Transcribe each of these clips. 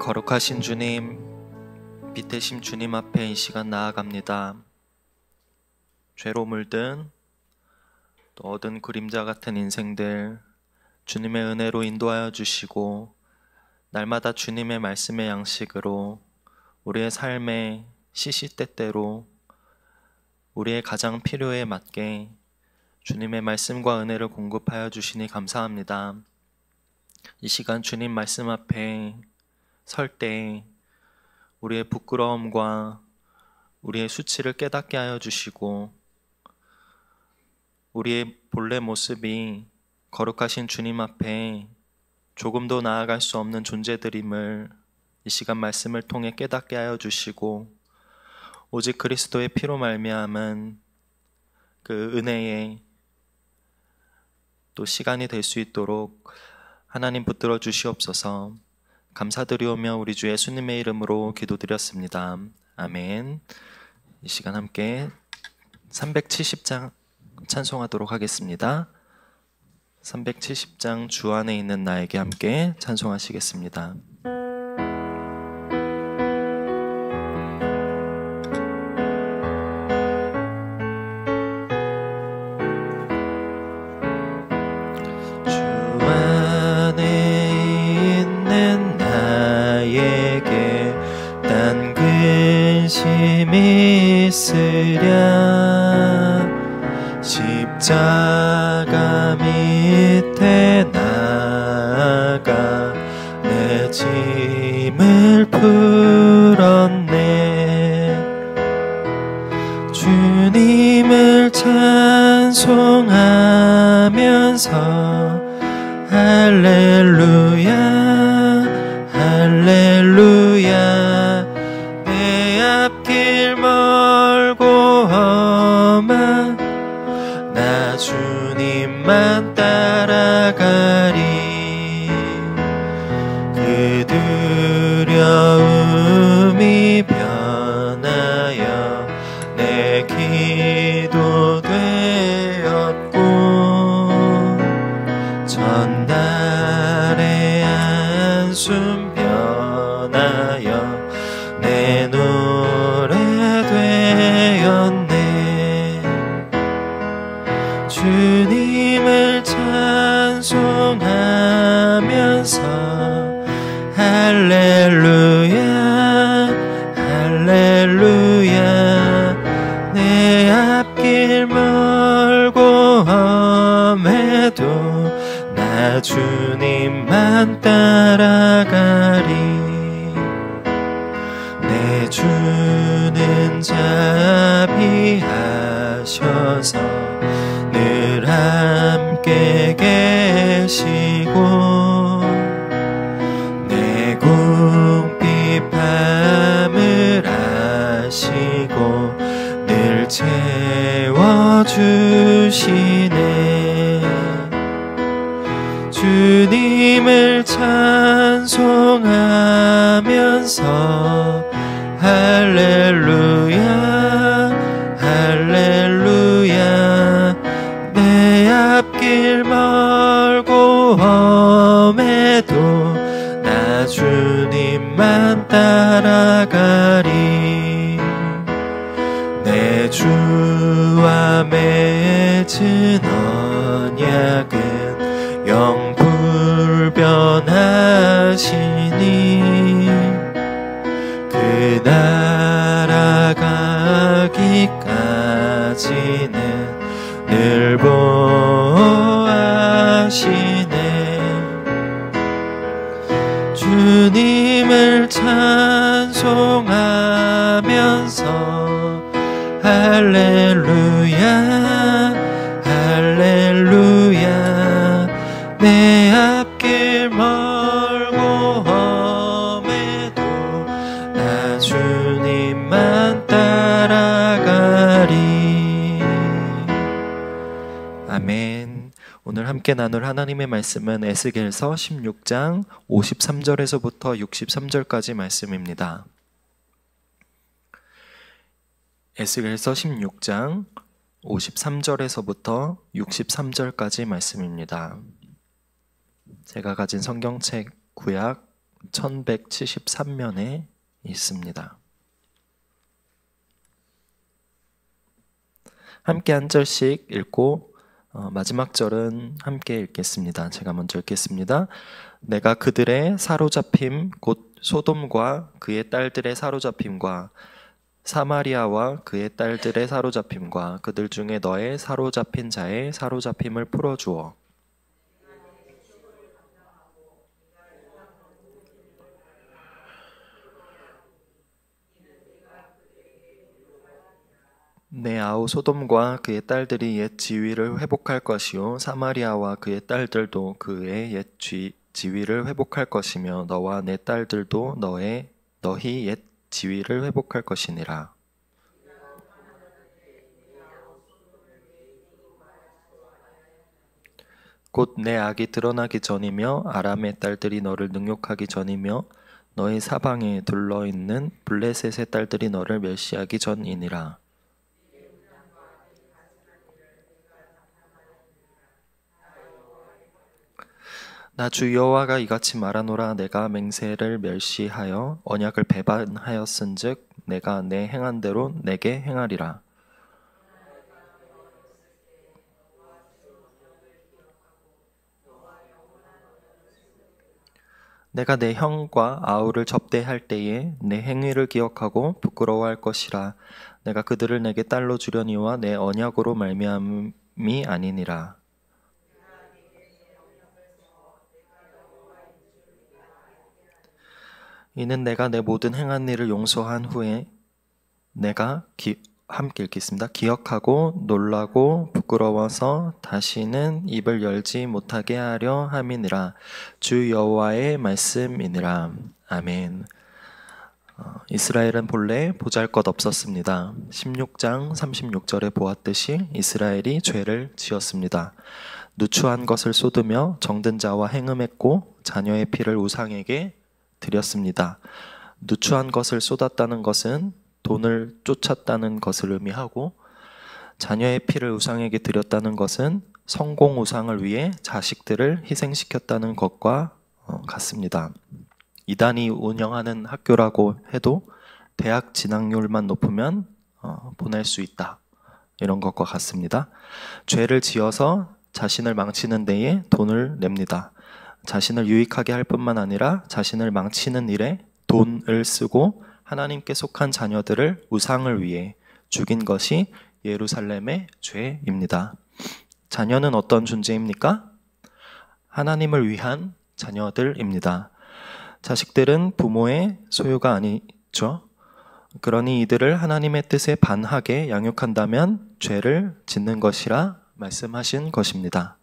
거룩하신 주님, 빛대신 주님 앞에 이 시간 나아갑니다. 죄로 물든 또 어두운 그림자 같은 인생들 주님의 은혜로 인도하여 주시고 날마다 주님의 말씀의 양식으로 우리의 삶의 시시때때로 우리의 가장 필요에 맞게 주님의 말씀과 은혜를 공급하여 주시니 감사합니다. 이 시간 주님 말씀 앞에 설 때 우리의 부끄러움과 우리의 수치를 깨닫게 하여 주시고 우리의 본래 모습이 거룩하신 주님 앞에 조금도 나아갈 수 없는 존재들임을 이 시간 말씀을 통해 깨닫게 하여 주시고 오직 그리스도의 피로 말미암은 그 은혜에 또 시간이 될 수 있도록 하나님 붙들어 주시옵소서. 감사드리오며 우리 주 예수님의 이름으로 기도드렸습니다. 아멘. 이 시간 함께 370장 찬송하도록 하겠습니다. 370장 주 안에 있는 나에게 함께 찬송하시겠습니다. 근심이 있으랴 십자가 밑에 나아가 내 짐을 풀었네. 주님을 찬송하면서 할렐루야 할렐루야. 앞길 멀고 험한 나 주님만 따라가리. 그 두려움이 변하여 내 기도 되었고 전날의 한숨 변하여 내 노래 되었네. 주님을 찬송하면서 할렐루야 할렐루야. 내 앞길 멀고 험해도 나 주님만 따라가리. 내 주는 자비하셔서 늘 함께 계시고 내 궁핍함을 아시고 늘 채워주시네. 주님을 찬송하면서 할렐루야 할렐루야. 내 앞길 멀고 험해도 나 주님만 따라가리. 내 주와 맺은 언약은 영불변하시니 그 날아가기까지는 늘 보호하시네. 주님을 찬송하면서 할렐루야 할렐루야. 내 앞길 멀고 험해도 나 주님만 따라가리. 아멘. 오늘 함께 나눌 하나님의 말씀은 에스겔서 16장 53절에서부터 63절까지 말씀입니다. 에스겔서 16장 53절에서부터 63절까지 말씀입니다. 제가 가진 성경책 구약 1173면에 있습니다. 함께 한 절씩 읽고 마지막 절은 함께 읽겠습니다. 제가 먼저 읽겠습니다. 내가 그들의 사로잡힘 곧 소돔과 그의 딸들의 사로잡힘과 사마리아와 그의 딸들의 사로잡힘과 그들 중에 너의 사로잡힌 자의 사로잡힘을 풀어주어 내 아우 소돔과 그의 딸들이 옛 지위를 회복할 것이요 사마리아와 그의 딸들도 그의 옛 지위를 회복할 것이며 너와 내 딸들도 너희 옛 지위를 회복할 것이니라. 곧 내 악이 드러나기 전이며 아람의 딸들이 너를 능욕하기 전이며 너희 사방에 둘러있는 블레셋의 딸들이 너를 멸시하기 전이니라. 나 주 여호와가 이같이 말하노라. 내가 맹세를 멸시하여 언약을 배반하였은즉 내가 내 행한 대로 내게 행하리라. 내가 내 형과 아우를 접대할 때에 내 행위를 기억하고 부끄러워할 것이라. 내가 그들을 내게 딸로 주려니와 내 언약으로 말미암이 아니니라. 이는 내가 내 모든 행한 일을 용서한 후에 내가 함께 읽겠습니다. 기억하고 놀라고 부끄러워서 다시는 입을 열지 못하게 하려 함이니라. 주 여호와의 말씀이니라. 아멘. 이스라엘은 본래 보잘것없었습니다. 16장 36절에 보았듯이 이스라엘이 죄를 지었습니다. 누추한 것을 쏟으며 정든 자와 행음했고 자녀의 피를 우상에게 드렸습니다. 누추한 것을 쏟았다는 것은 돈을 쫓았다는 것을 의미하고 자녀의 피를 우상에게 드렸다는 것은 성공 우상을 위해 자식들을 희생시켰다는 것과 같습니다. 이단이 운영하는 학교라고 해도 대학 진학률만 높으면 보낼 수 있다. 이런 것과 같습니다. 죄를 지어서 자신을 망치는 데에 돈을 냅니다. 자신을 유익하게 할 뿐만 아니라 자신을 망치는 일에 돈을 쓰고 하나님께 속한 자녀들을 우상을 위해 죽인 것이 예루살렘의 죄입니다. 자녀는 어떤 존재입니까? 하나님을 위한 자녀들입니다. 자식들은 부모의 소유가 아니죠. 그러니 이들을 하나님의 뜻에 반하게 양육한다면 죄를 짓는 것이라 말씀하신 것입니다.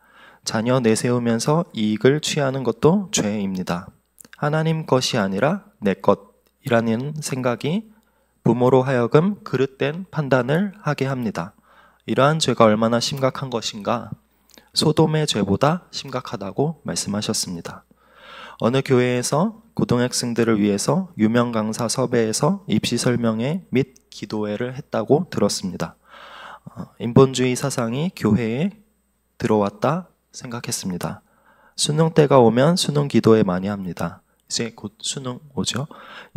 자녀 내세우면서 이익을 취하는 것도 죄입니다. 하나님 것이 아니라 내 것이라는 생각이 부모로 하여금 그릇된 판단을 하게 합니다. 이러한 죄가 얼마나 심각한 것인가? 소돔의 죄보다 심각하다고 말씀하셨습니다. 어느 교회에서 고등학생들을 위해서 유명 강사 섭외해서 입시 설명회 및 기도회를 했다고 들었습니다. 인본주의 사상이 교회에 들어왔다 생각했습니다. 수능 때가 오면 수능 기도회 많이 합니다. 이제 곧 수능 오죠.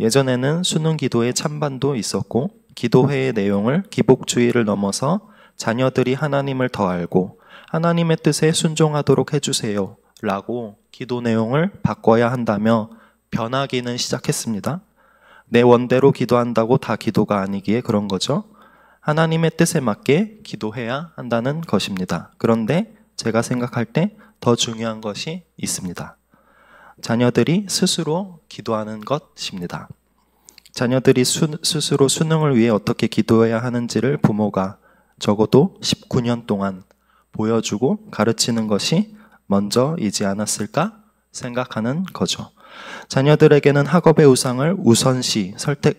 예전에는 수능 기도회 찬반도 있었고 기도회의 내용을 기복주의를 넘어서 자녀들이 하나님을 더 알고 하나님의 뜻에 순종하도록 해주세요 라고 기도 내용을 바꿔야 한다며 변하기는 시작했습니다. 내 원대로 기도한다고 다 기도가 아니기에 그런 거죠. 하나님의 뜻에 맞게 기도해야 한다는 것입니다. 그런데 제가 생각할 때 더 중요한 것이 있습니다. 자녀들이 스스로 기도하는 것입니다. 자녀들이 스스로 수능을 위해 어떻게 기도해야 하는지를 부모가 적어도 19년 동안 보여주고 가르치는 것이 먼저이지 않았을까 생각하는 거죠. 자녀들에게는 학업의 우상을 우선시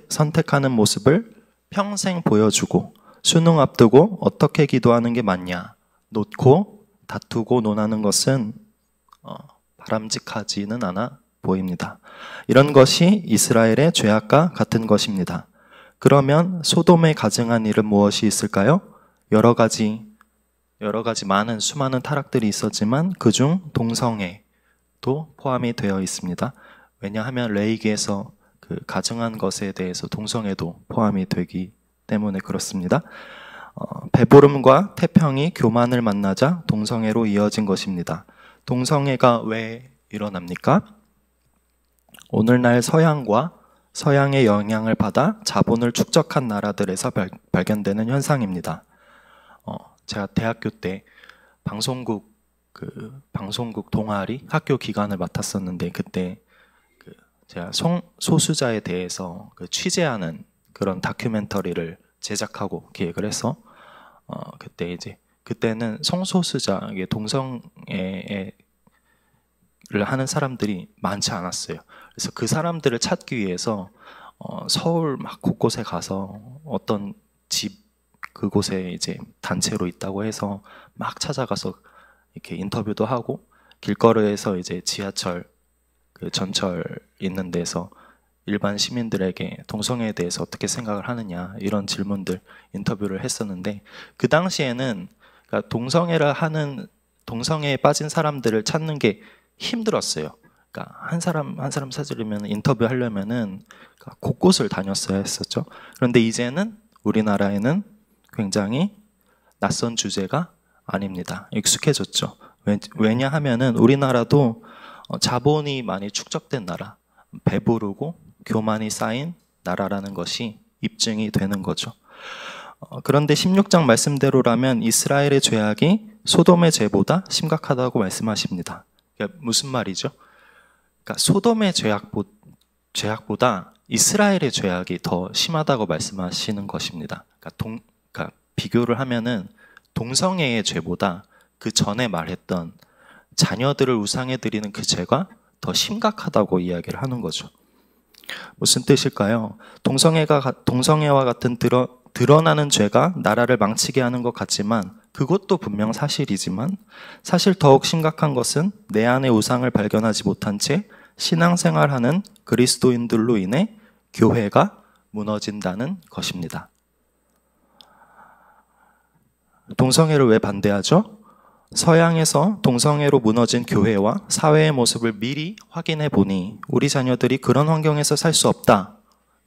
선택하는 모습을 평생 보여주고 수능 앞두고 어떻게 기도하는 게 맞냐 놓고 다투고 논하는 것은 바람직하지는 않아 보입니다. 이런 것이 이스라엘의 죄악과 같은 것입니다. 그러면 소돔에 가증한 일은 무엇이 있을까요? 여러 가지 수많은 타락들이 있었지만 그중 동성애도 포함이 되어 있습니다. 왜냐하면 레위기에서 그 가증한 것에 대해서 동성애도 포함이 되기 때문에 그렇습니다. 배보름과 태평이 교만을 만나자 동성애로 이어진 것입니다. 동성애가 왜 일어납니까? 오늘날 서양의 영향을 받아 자본을 축적한 나라들에서 발견되는 현상입니다. 제가 대학교 때 방송국 동아리 학교 기간을 맡았었는데, 그때 제가 성소수자에 대해서 취재하는 그런 다큐멘터리를 제작하고 기획을 해서 그때는 성소수자, 동성애를 하는 사람들이 많지 않았어요. 그래서 그 사람들을 찾기 위해서 서울 막 곳곳에 가서 어떤 집 그곳에 이제 단체로 있다고 해서 막 찾아가서 이렇게 인터뷰도 하고, 길거리에서 이제 지하철 전철 있는 데서 일반 시민들에게 동성애에 대해서 어떻게 생각을 하느냐, 이런 질문들 인터뷰를 했었는데, 그 당시에는 그러니까 동성애에 빠진 사람들을 찾는 게 힘들었어요. 그러니까 한 사람 찾으려면 인터뷰하려면은 곳곳을 다녔어야 했었죠. 그런데 이제는 우리나라에는 굉장히 낯선 주제가 아닙니다. 익숙해졌죠. 왜냐하면은 우리나라도 자본이 많이 축적된 나라, 배부르고 교만이 쌓인 나라라는 것이 입증이 되는 거죠. 그런데 16장 말씀대로라면 이스라엘의 죄악이 소돔의 죄보다 심각하다고 말씀하십니다. 그러니까 무슨 말이죠? 그러니까 소돔의 죄악보다 이스라엘의 죄악이 더 심하다고 말씀하시는 것입니다. 그러니까 비교를 하면은 동성애의 죄보다 그 전에 말했던 자녀들을 우상에 드리는 그 죄가 더 심각하다고 이야기를 하는 거죠. 무슨 뜻일까요? 동성애와 같은 드러나는 죄가 나라를 망치게 하는 것 같지만, 그것도 분명 사실이지만, 사실 더욱 심각한 것은 내 안에 우상을 발견하지 못한 채 신앙생활하는 그리스도인들로 인해 교회가 무너진다는 것입니다. 동성애를 왜 반대하죠? 서양에서 동성애로 무너진 교회와 사회의 모습을 미리 확인해 보니 우리 자녀들이 그런 환경에서 살 수 없다,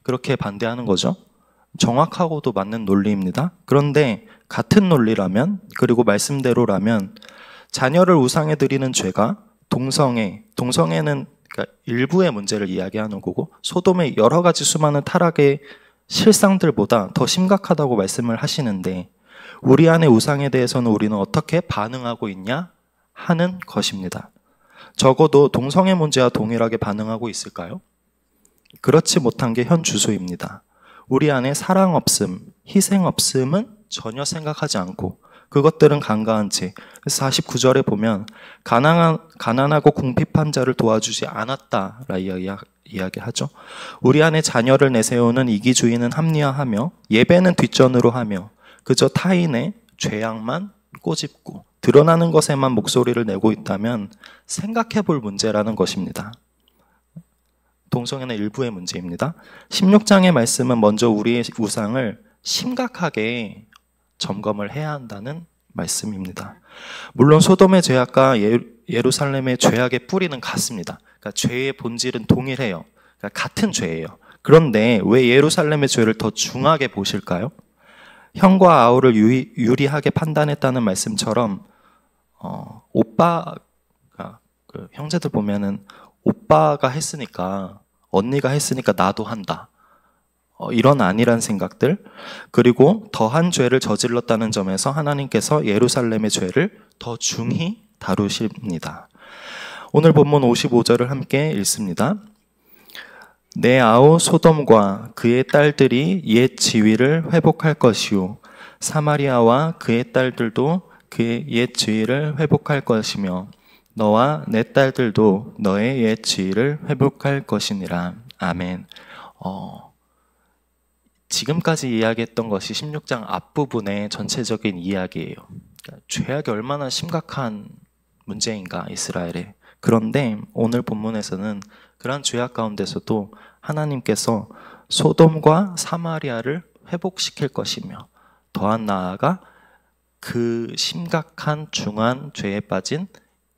그렇게 반대하는 거죠. 정확하고도 맞는 논리입니다. 그런데 같은 논리라면, 그리고 말씀대로라면, 자녀를 우상에 드리는 죄가 동성애는 그러니까 일부의 문제를 이야기하는 거고, 소돔의 여러 가지 수많은 타락의 실상들보다 더 심각하다고 말씀을 하시는데, 우리 안의 우상에 대해서는 우리는 어떻게 반응하고 있냐 하는 것입니다. 적어도 동성애 문제와 동일하게 반응하고 있을까요? 그렇지 못한 게 현 주소입니다. 우리 안에 사랑 없음, 희생 없음은 전혀 생각하지 않고, 그것들은 간과한 채, 그래서 49절에 보면 가난하고 궁핍한 자를 도와주지 않았다라 이야기하죠. 우리 안에 자녀를 내세우는 이기주의는 합리화하며 예배는 뒷전으로 하며 그저 타인의 죄악만 꼬집고 드러나는 것에만 목소리를 내고 있다면 생각해 볼 문제라는 것입니다. 동성애는 일부의 문제입니다. 16장의 말씀은 먼저 우리의 우상을 심각하게 점검을 해야 한다는 말씀입니다. 물론 소돔의 죄악과 예루살렘의 죄악의 뿌리는 같습니다. 그러니까 죄의 본질은 동일해요. 그러니까 같은 죄예요. 그런데 왜 예루살렘의 죄를 더 중하게 보실까요? 형과 아우를 유리하게 판단했다는 말씀처럼 오빠가 형제들 보면은 오빠가 했으니까, 언니가 했으니까 나도 한다, 이런 아니란 생각들, 그리고 더한 죄를 저질렀다는 점에서 하나님께서 예루살렘의 죄를 더 중히 다루십니다. 오늘 본문 55절을 함께 읽습니다. 내 아우 소돔과 그의 딸들이 옛 지위를 회복할 것이요 사마리아와 그의 딸들도 그의 옛 지위를 회복할 것이며 너와 내 딸들도 너의 옛 지위를 회복할 것이니라. 아멘. 지금까지 이야기했던 것이 16장 앞부분의 전체적인 이야기예요. 그러니까 죄악이 얼마나 심각한 문제인가 이스라엘에. 그런데 오늘 본문에서는 그러한 죄악 가운데서도 하나님께서 소돔과 사마리아를 회복시킬 것이며, 더한 나아가 그 심각한 중한 죄에 빠진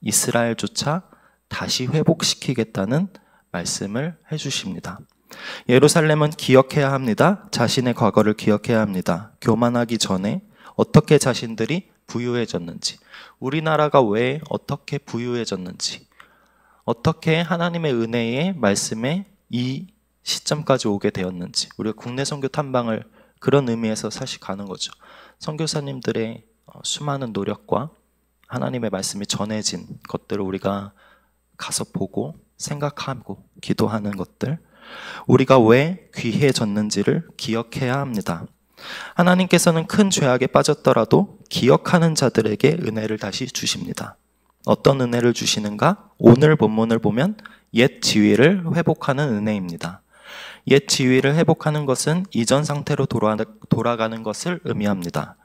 이스라엘조차 다시 회복시키겠다는 말씀을 해주십니다. 예루살렘은 기억해야 합니다. 자신의 과거를 기억해야 합니다. 교만하기 전에 어떻게 자신들이 부유해졌는지, 우리나라가 왜 어떻게 부유해졌는지, 어떻게 하나님의 은혜의 말씀에 이 시점까지 오게 되었는지, 우리가 국내 선교 탐방을 그런 의미에서 사실 가는 거죠. 선교사님들의 수많은 노력과 하나님의 말씀이 전해진 것들을 우리가 가서 보고 생각하고 기도하는 것들, 우리가 왜 귀해졌는지를 기억해야 합니다. 하나님께서는 큰 죄악에 빠졌더라도 기억하는 자들에게 은혜를 다시 주십니다. 어떤 은혜를 주시는가? 오늘 본문을 보면 옛 지위를 회복하는 은혜입니다. 옛 지위를 회복하는 것은 이전 상태로 돌아가는 것을 의미합니다.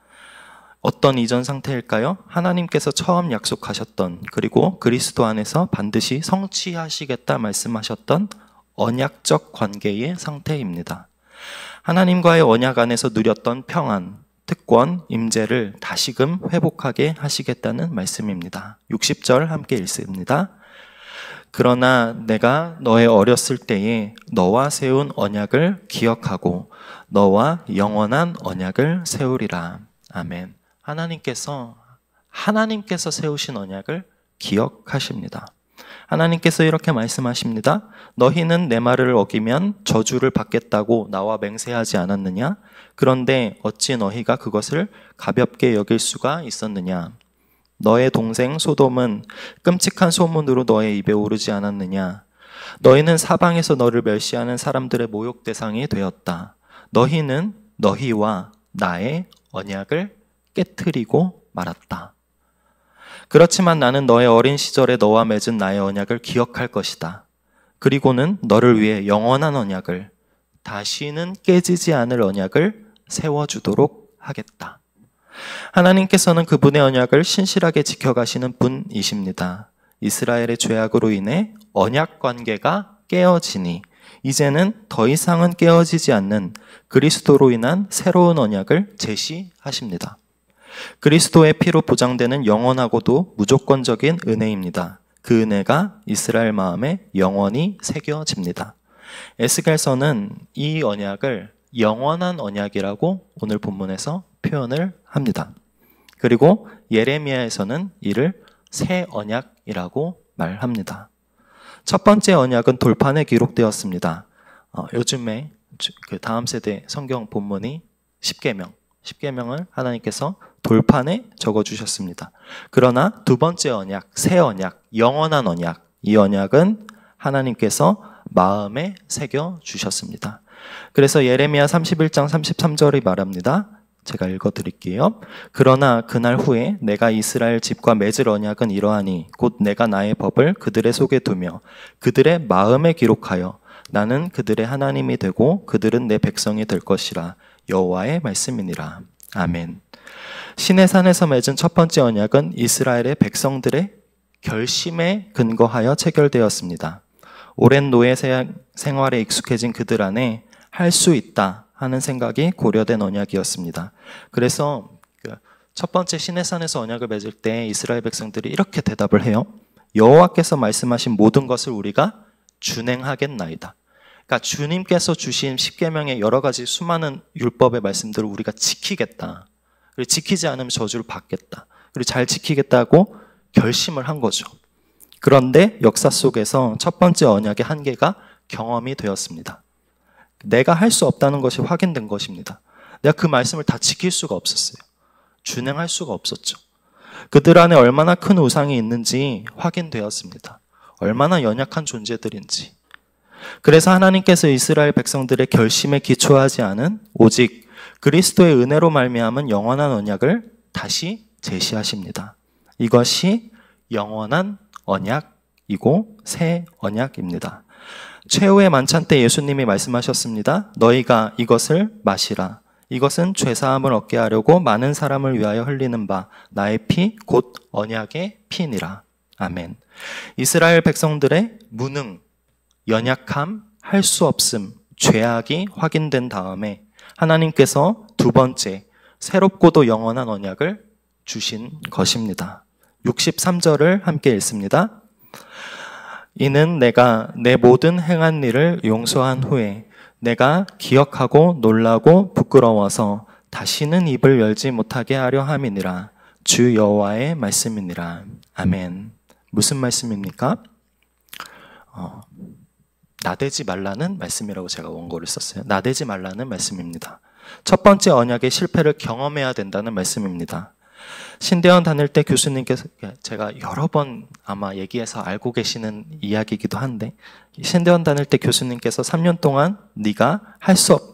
어떤 이전 상태일까요? 하나님께서 처음 약속하셨던, 그리고 그리스도 안에서 반드시 성취하시겠다 말씀하셨던 언약적 관계의 상태입니다. 하나님과의 언약 안에서 누렸던 평안, 특권, 임재를 다시금 회복하게 하시겠다는 말씀입니다. 60절 함께 읽습니다. 그러나 내가 너의 어렸을 때에 너와 세운 언약을 기억하고 너와 영원한 언약을 세우리라. 아멘. 하나님께서 세우신 언약을 기억하십니다. 하나님께서 이렇게 말씀하십니다. 너희는 내 말을 어기면 저주를 받겠다고 나와 맹세하지 않았느냐? 그런데 어찌 너희가 그것을 가볍게 여길 수가 있었느냐? 너의 동생 소돔은 끔찍한 소문으로 너의 입에 오르지 않았느냐? 너희는 사방에서 너를 멸시하는 사람들의 모욕 대상이 되었다. 너희는 너희와 나의 언약을 깨트리고 말았다. 그렇지만 나는 너의 어린 시절에 너와 맺은 나의 언약을 기억할 것이다. 그리고는 너를 위해 영원한 언약을, 다시는 깨지지 않을 언약을 세워주도록 하겠다. 하나님께서는 그분의 언약을 신실하게 지켜가시는 분이십니다. 이스라엘의 죄악으로 인해 언약 관계가 깨어지니 이제는 더 이상은 깨어지지 않는 그리스도로 인한 새로운 언약을 제시하십니다. 그리스도의 피로 보장되는 영원하고도 무조건적인 은혜입니다. 그 은혜가 이스라엘 마음에 영원히 새겨집니다. 에스겔서는 이 언약을 영원한 언약이라고 오늘 본문에서 표현을 합니다. 그리고 예레미야에서는 이를 새 언약이라고 말합니다. 첫 번째 언약은 돌판에 기록되었습니다. 요즘에 그 다음 세대 성경 본문이 십계명을 하나님께서 돌판에 적어주셨습니다. 그러나 두 번째 언약, 새 언약, 영원한 언약, 이 언약은 하나님께서 마음에 새겨주셨습니다. 그래서 예레미야 31장 33절이 말합니다. 제가 읽어드릴게요. 그러나 그날 후에 내가 이스라엘 집과 맺을 언약은 이러하니 곧 내가 나의 법을 그들의 속에 두며 그들의 마음에 기록하여 나는 그들의 하나님이 되고 그들은 내 백성이 될 것이라. 여호와의 말씀이니라. 아멘. 시내산에서 맺은 첫 번째 언약은 이스라엘의 백성들의 결심에 근거하여 체결되었습니다. 오랜 노예 생활에 익숙해진 그들 안에 할 수 있다 하는 생각이 고려된 언약이었습니다. 그래서 첫 번째 시내산에서 언약을 맺을 때 이스라엘 백성들이 이렇게 대답을 해요. 여호와께서 말씀하신 모든 것을 우리가 준행하겠나이다. 그러니까 주님께서 주신 십계명의 여러 가지 수많은 율법의 말씀들을 우리가 지키겠다. 그리고 지키지 않으면 저주를 받겠다. 그리고 잘 지키겠다고 결심을 한 거죠. 그런데 역사 속에서 첫 번째 언약의 한계가 경험이 되었습니다. 내가 할 수 없다는 것이 확인된 것입니다. 내가 그 말씀을 다 지킬 수가 없었어요. 준행할 수가 없었죠. 그들 안에 얼마나 큰 우상이 있는지 확인되었습니다. 얼마나 연약한 존재들인지. 그래서 하나님께서 이스라엘 백성들의 결심에 기초하지 않은 오직 그리스도의 은혜로 말미암은 영원한 언약을 다시 제시하십니다. 이것이 영원한 언약이고 새 언약입니다. 최후의 만찬 때 예수님이 말씀하셨습니다. 너희가 이것을 마시라. 이것은 죄사함을 얻게 하려고 많은 사람을 위하여 흘리는 바 나의 피 곧 언약의 피니라. 아멘. 이스라엘 백성들의 무능, 연약함, 할 수 없음, 죄악이 확인된 다음에 하나님께서 두 번째 새롭고도 영원한 언약을 주신 것입니다. 63절을 함께 읽습니다. 이는 내가 내 모든 행한 일을 용서한 후에 내가 기억하고 놀라고 부끄러워서 다시는 입을 열지 못하게 하려 함이니라. 주 여호와의 말씀이니라. 아멘. 무슨 말씀입니까? 나대지 말라는 말씀이라고 제가 원고를 썼어요. 나대지 말라는 말씀입니다. 첫 번째 언약의 실패를 경험해야 된다는 말씀입니다. 신대원 다닐 때 교수님께서, 제가 여러 번 아마 얘기해서 알고 계시는 이야기이기도 한데, 신대원 다닐 때 교수님께서 3년 동안 네가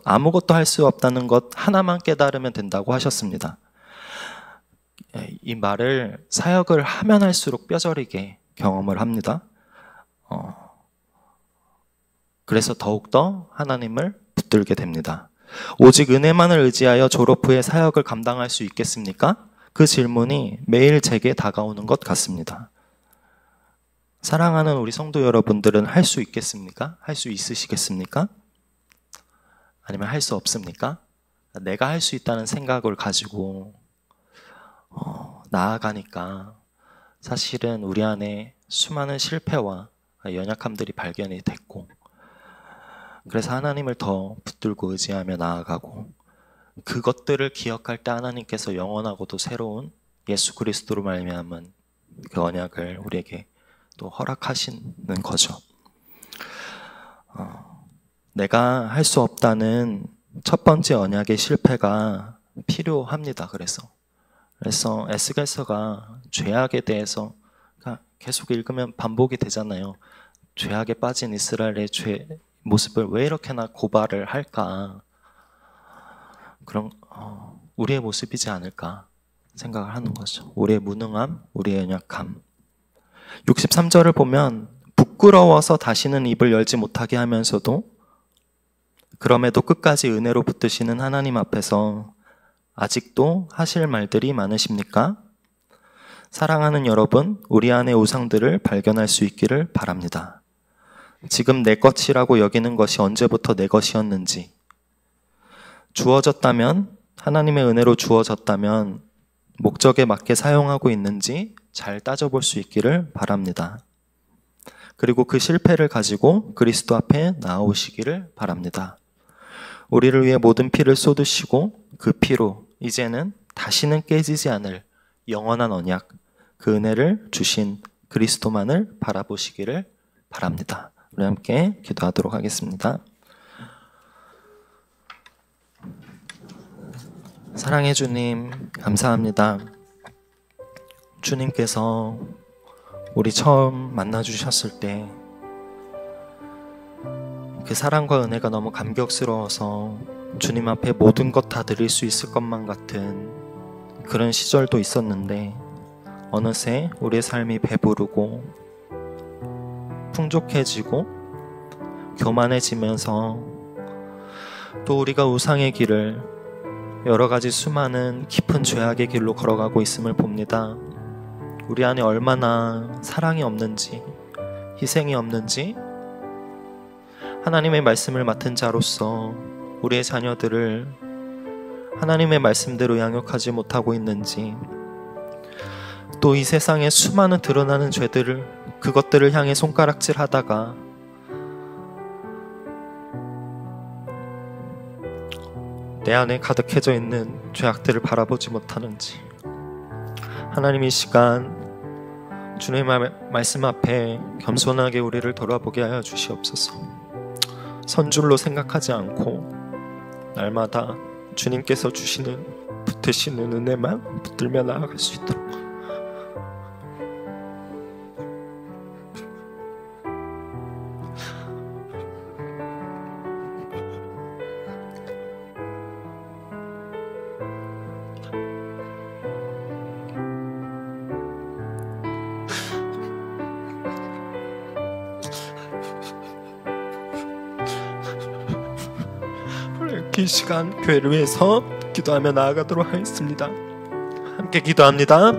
아무것도 할 수 없다는 것 하나만 깨달으면 된다고 하셨습니다. 이 말을 사역을 하면 할수록 뼈저리게 경험을 합니다. 그래서 더욱더 하나님을 붙들게 됩니다. 오직 은혜만을 의지하여 졸업 후에 사역을 감당할 수 있겠습니까? 그 질문이 매일 제게 다가오는 것 같습니다. 사랑하는 우리 성도 여러분들은 할 수 있겠습니까? 할 수 있으시겠습니까? 아니면 할 수 없습니까? 내가 할 수 있다는 생각을 가지고 나아가니까 사실은 우리 안에 수많은 실패와 연약함들이 발견이 됐고, 그래서 하나님을 더 붙들고 의지하며 나아가고, 그것들을 기억할 때 하나님께서 영원하고도 새로운 예수 그리스도로 말미암은 그 언약을 우리에게 또 허락하시는 거죠. 내가 할 수 없다는 첫 번째 언약의 실패가 필요합니다. 그래서 에스겔서가 죄악에 대해서 계속 읽으면 반복이 되잖아요. 죄악에 빠진 이스라엘의 죄 모습을 왜 이렇게나 고발을 할까? 그런 우리의 모습이지 않을까 생각을 하는 거죠. 우리의 무능함, 우리의 연약함. 63절을 보면 부끄러워서 다시는 입을 열지 못하게 하면서도 그럼에도 끝까지 은혜로 붙드시는 하나님 앞에서 아직도 하실 말들이 많으십니까? 사랑하는 여러분, 우리 안의 우상들을 발견할 수 있기를 바랍니다. 지금 내 것이라고 여기는 것이 언제부터 내 것이었는지, 주어졌다면, 하나님의 은혜로 주어졌다면 목적에 맞게 사용하고 있는지 잘 따져볼 수 있기를 바랍니다. 그리고 그 실패를 가지고 그리스도 앞에 나오시기를 바랍니다. 우리를 위해 모든 피를 쏟으시고 그 피로 이제는 다시는 깨지지 않을 영원한 언약, 그 은혜를 주신 그리스도만을 바라보시기를 바랍니다. 우리 함께 기도하도록 하겠습니다. 사랑해 주님, 감사합니다. 주님께서 우리 처음 만나주셨을 때 그 사랑과 은혜가 너무 감격스러워서 주님 앞에 모든 것 다 드릴 수 있을 것만 같은 그런 시절도 있었는데, 어느새 우리의 삶이 배부르고 풍족해지고 교만해지면서 또 우리가 우상의 길을, 여러 가지 수많은 깊은 죄악의 길로 걸어가고 있음을 봅니다. 우리 안에 얼마나 사랑이 없는지, 희생이 없는지, 하나님의 말씀을 맡은 자로서 우리의 자녀들을 하나님의 말씀대로 양육하지 못하고 있는지, 또 이 세상에 수많은 드러나는 그것들을 향해 손가락질 하다가 내 안에 가득해져 있는 죄악들을 바라보지 못하는지, 하나님 이 시간 주님의 말씀 앞에 겸손하게 우리를 돌아보게 하여 주시옵소서. 선줄로 생각하지 않고 날마다 주님께서 주시는 붙으시는 은혜만 붙들며 나아갈 수 있도록 이 시간 교회를 위해서 기도하며 나아가도록 하겠습니다. 함께 기도합니다.